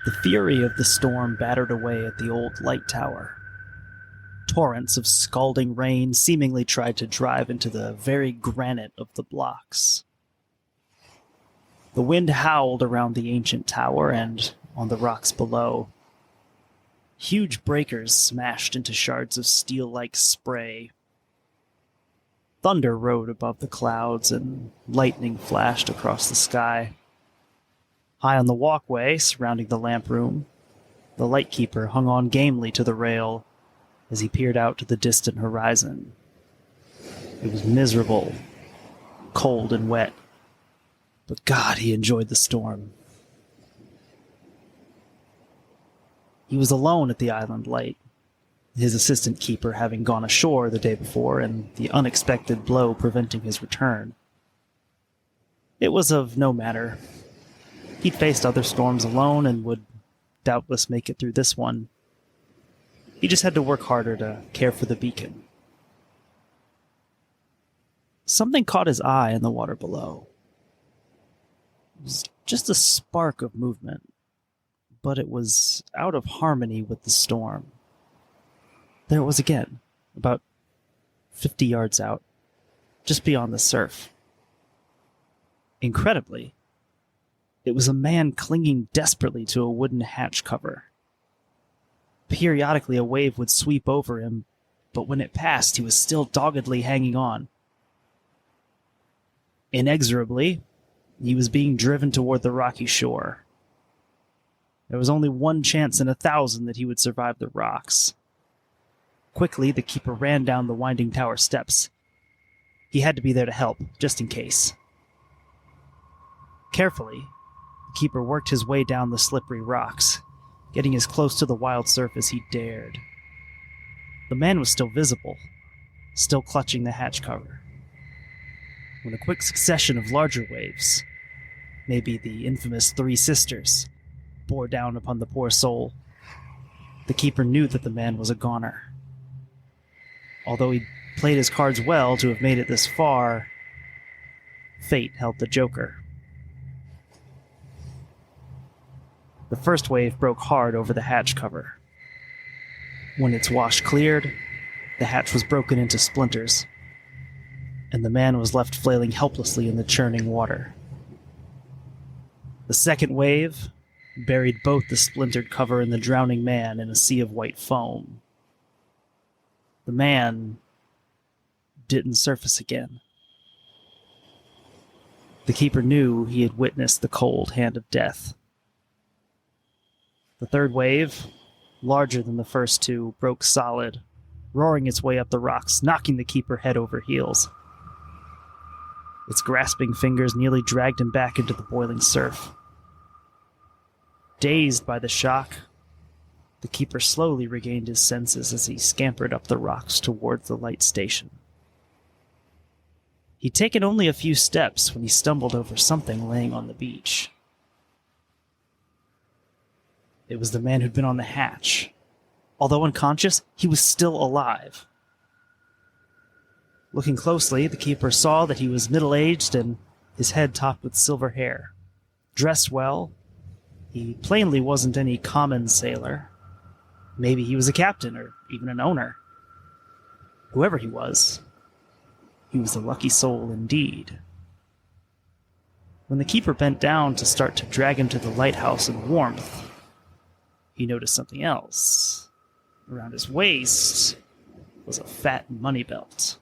The fury of the storm battered away at the old light tower. Torrents of scalding rain seemingly tried to drive into the very granite of the blocks. The wind howled around the ancient tower and on the rocks below. Huge breakers smashed into shards of steel-like spray. Thunder rode above the clouds and lightning flashed across the sky. High on the walkway surrounding the lamp room, the lightkeeper hung on gamely to the rail as he peered out to the distant horizon. It was miserable, cold and wet, but God, he enjoyed the storm. He was alone at the island light, his assistant keeper having gone ashore the day before and the unexpected blow preventing his return. It was of no matter. He'd faced other storms alone and would doubtless make it through this one. He just had to work harder to care for the beacon. Something caught his eye in the water below. It was just a spark of movement, but it was out of harmony with the storm. There it was again, about 50 yards out, just beyond the surf. Incredibly, it was a man clinging desperately to a wooden hatch cover. Periodically, a wave would sweep over him, but when it passed, he was still doggedly hanging on. Inexorably, he was being driven toward the rocky shore. There was only one chance in 1,000 that he would survive the rocks. Quickly, the keeper ran down the winding tower steps. He had to be there to help, just in case. Carefully, the keeper worked his way down the slippery rocks, getting as close to the wild surf as he dared. The man was still visible, still clutching the hatch cover, when a quick succession of larger waves, maybe the infamous Three Sisters, bore down upon the poor soul. The keeper knew that the man was a goner. Although he played his cards well to have made it this far, fate held the joker. The first wave broke hard over the hatch cover. When its wash cleared, the hatch was broken into splinters, and the man was left flailing helplessly in the churning water. The second wave buried both the splintered cover and the drowning man in a sea of white foam. The man didn't surface again. The keeper knew he had witnessed the cold hand of death. The third wave, larger than the first two, broke solid, roaring its way up the rocks, knocking the keeper head over heels. Its grasping fingers nearly dragged him back into the boiling surf. Dazed by the shock, the keeper slowly regained his senses as he scampered up the rocks towards the light station. He'd taken only a few steps when he stumbled over something laying on the beach. It was the man who'd been on the hatch. Although unconscious, he was still alive. Looking closely, the keeper saw that he was middle-aged and his head topped with silver hair. Dressed well, he plainly wasn't any common sailor. Maybe he was a captain or even an owner. Whoever he was a lucky soul indeed. When the keeper bent down to start to drag him to the lighthouse in warmth, he noticed something else. Around his waist was a fat money belt.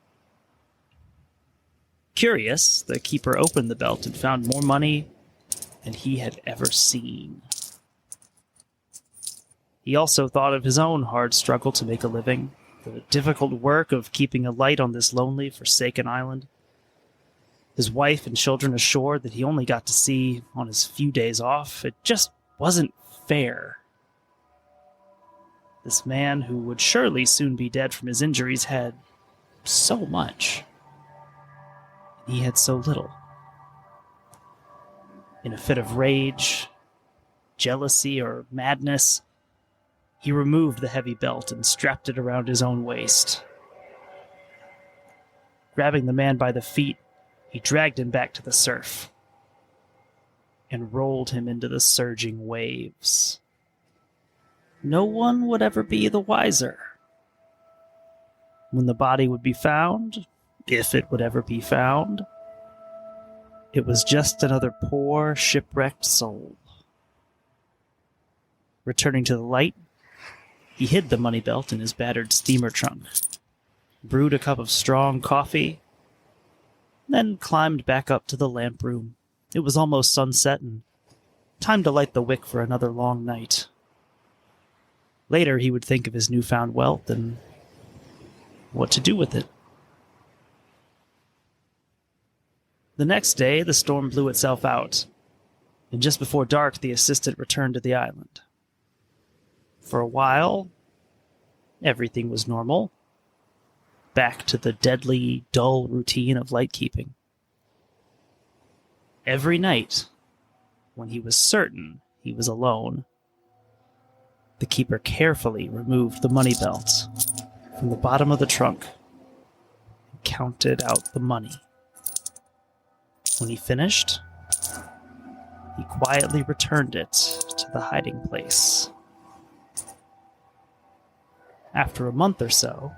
Curious, the keeper opened the belt and found more money than he had ever seen. He also thought of his own hard struggle to make a living, the difficult work of keeping a light on this lonely, forsaken island, his wife and children ashore that he only got to see on his few days off. It just wasn't fair. This man, who would surely soon be dead from his injuries, had so much. And he had so little. In a fit of rage, jealousy, or madness, he removed the heavy belt and strapped it around his own waist. Grabbing the man by the feet, he dragged him back to the surf and rolled him into the surging waves. no one would ever be the wiser. When the body would be found, if it would ever be found, it was just another poor, shipwrecked soul. Returning to the light, he hid the money belt in his battered steamer trunk, brewed a cup of strong coffee, then climbed back up to the lamp room. It was almost sunset and time to light the wick for another long night. Later, he would think of his newfound wealth and what to do with it. The next day, the storm blew itself out, and just before dark, the assistant returned to the island. For a while, everything was normal, back to the deadly, dull routine of lightkeeping. Every night, when he was certain he was alone, the keeper carefully removed the money belt from the bottom of the trunk and counted out the money. When he finished, he quietly returned it to the hiding place. After a month or so,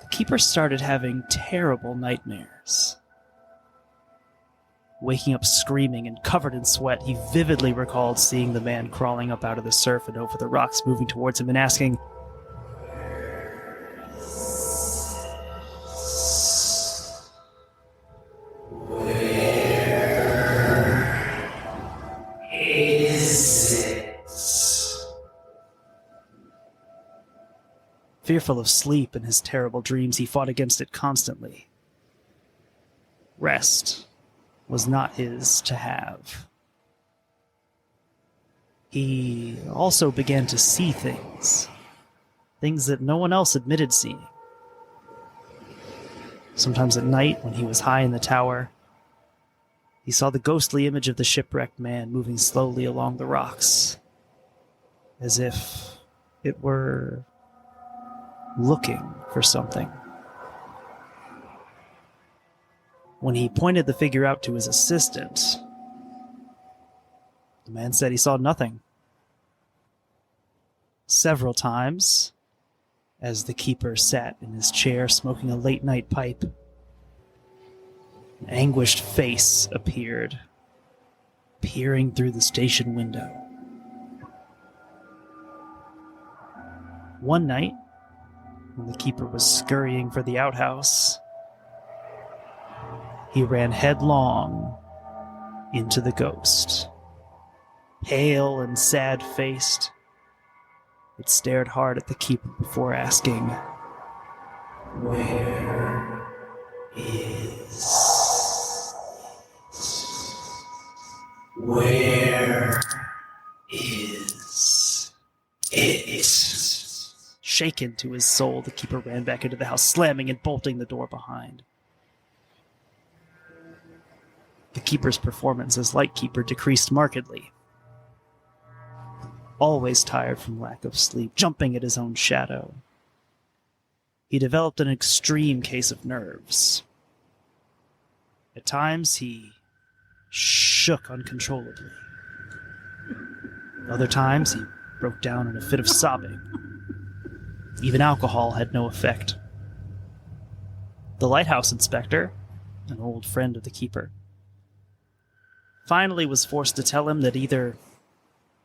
the keeper started having terrible nightmares. Waking up screaming and covered in sweat, he vividly recalled seeing the man crawling up out of the surf and over the rocks, moving towards him and asking, Fearful of sleep and his terrible dreams, he fought against it constantly. Rest was not his to have. He also began to see things that no one else admitted seeing. Sometimes at night, when he was high in the tower, he saw the ghostly image of the shipwrecked man moving slowly along the rocks, as if it were looking for something. When he pointed the figure out to his assistant, the man said he saw nothing. Several times, as the keeper sat in his chair smoking a late-night pipe, an anguished face appeared, peering through the station window. One night, when the keeper was scurrying for the outhouse, he ran headlong into the ghost. Pale and sad-faced, it stared hard at the keeper before asking, "Where is... Where is it?" Shaken to his soul, the keeper ran back into the house, slamming and bolting the door behind. The keeper's performance as lightkeeper decreased markedly. Always tired from lack of sleep, jumping at his own shadow, he developed an extreme case of nerves. At times, he shook uncontrollably. Other times, he broke down in a fit of sobbing. Even alcohol had no effect. The lighthouse inspector, an old friend of the keeper, finally was forced to tell him that either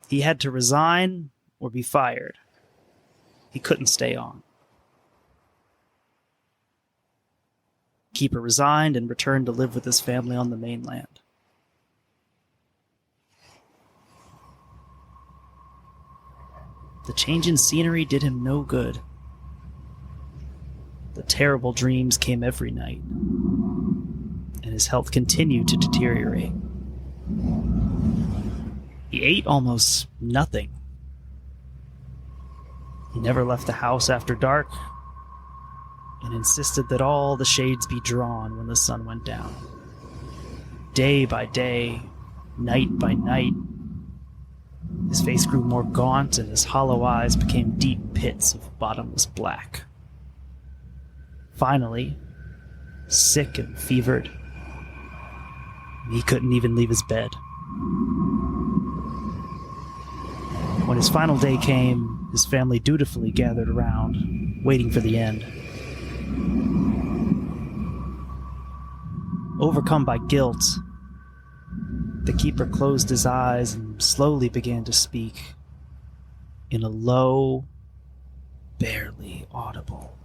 he had to resign or be fired. He couldn't stay on. Keeper resigned and returned to live with his family on the mainland. The change in scenery did him no good. The terrible dreams came every night, and his health continued to deteriorate. He ate almost nothing. He never left the house after dark, and insisted that all the shades be drawn when the sun went down. Day by day, night by night, his face grew more gaunt and his hollow eyes became deep pits of bottomless black. Finally, sick and fevered, he couldn't even leave his bed. When his final day came, his family dutifully gathered around, waiting for the end. Overcome by guilt, the keeper closed his eyes and slowly began to speak in a low, barely audible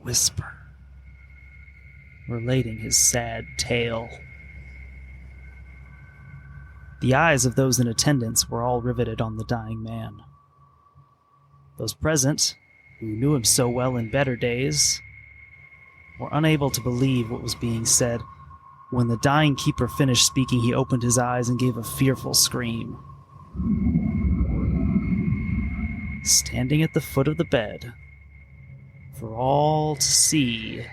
whisper, relating his sad tale. The eyes of those in attendance were all riveted on the dying man. Those present, who knew him so well in better days, were unable to believe what was being said. When the dying keeper finished speaking, he opened his eyes and gave a fearful scream. Standing at the foot of the bed, for all to see,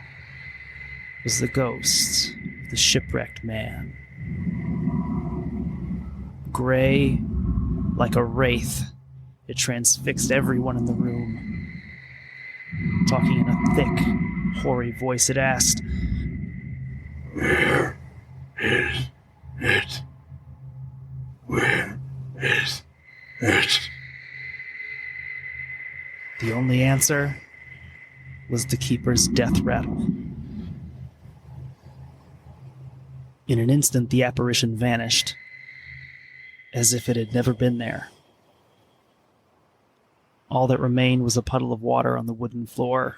was the ghost of the shipwrecked man. Gray, like a wraith, it transfixed everyone in the room. Talking in a thick, hoary voice, it asked, "Where is it? Where is it?" The only answer was the keeper's death rattle. In an instant, the apparition vanished, as if it had never been there. All that remained was a puddle of water on the wooden floor.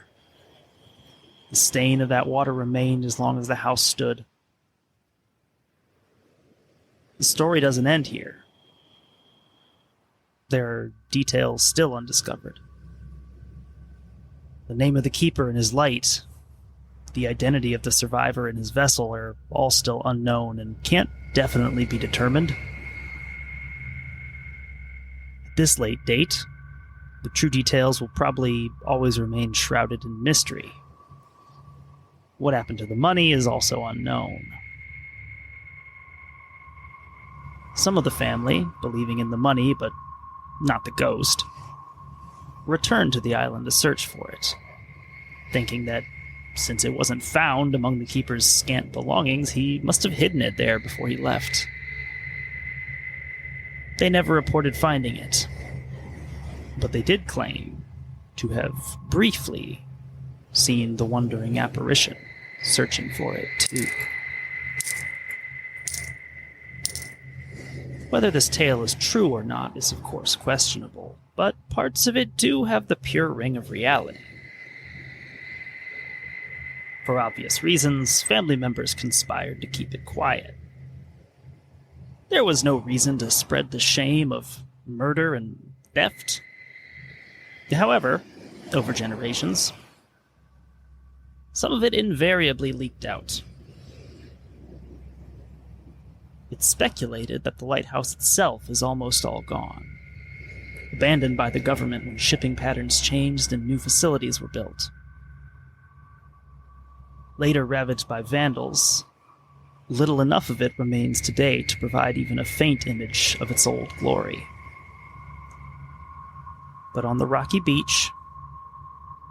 The stain of that water remained as long as the house stood. The story doesn't end here. There are details still undiscovered. The name of the keeper and his light, the identity of the survivor and his vessel are all still unknown and can't definitely be determined. At this late date, the true details will probably always remain shrouded in mystery. What happened to the money is also unknown. Some of the family, believing in the money but not the ghost, returned to the island to search for it, thinking that since it wasn't found among the keeper's scant belongings, he must have hidden it there before he left. They never reported finding it, but they did claim to have briefly seen the wandering apparition searching for it too. Whether this tale is true or not is of course questionable, but parts of it do have the pure ring of reality. For obvious reasons, family members conspired to keep it quiet. There was no reason to spread the shame of murder and theft. However, over generations, some of it invariably leaked out. It's speculated that the lighthouse itself is almost all gone, abandoned by the government when shipping patterns changed and new facilities were built. Later ravaged by vandals, little enough of it remains today to provide even a faint image of its old glory. But on the rocky beach,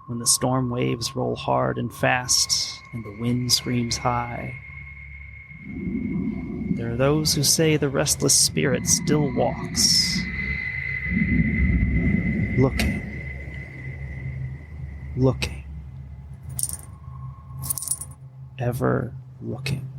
when the storm waves roll hard and fast and the wind screams high, there are those who say the restless spirit still walks, looking, ever looking.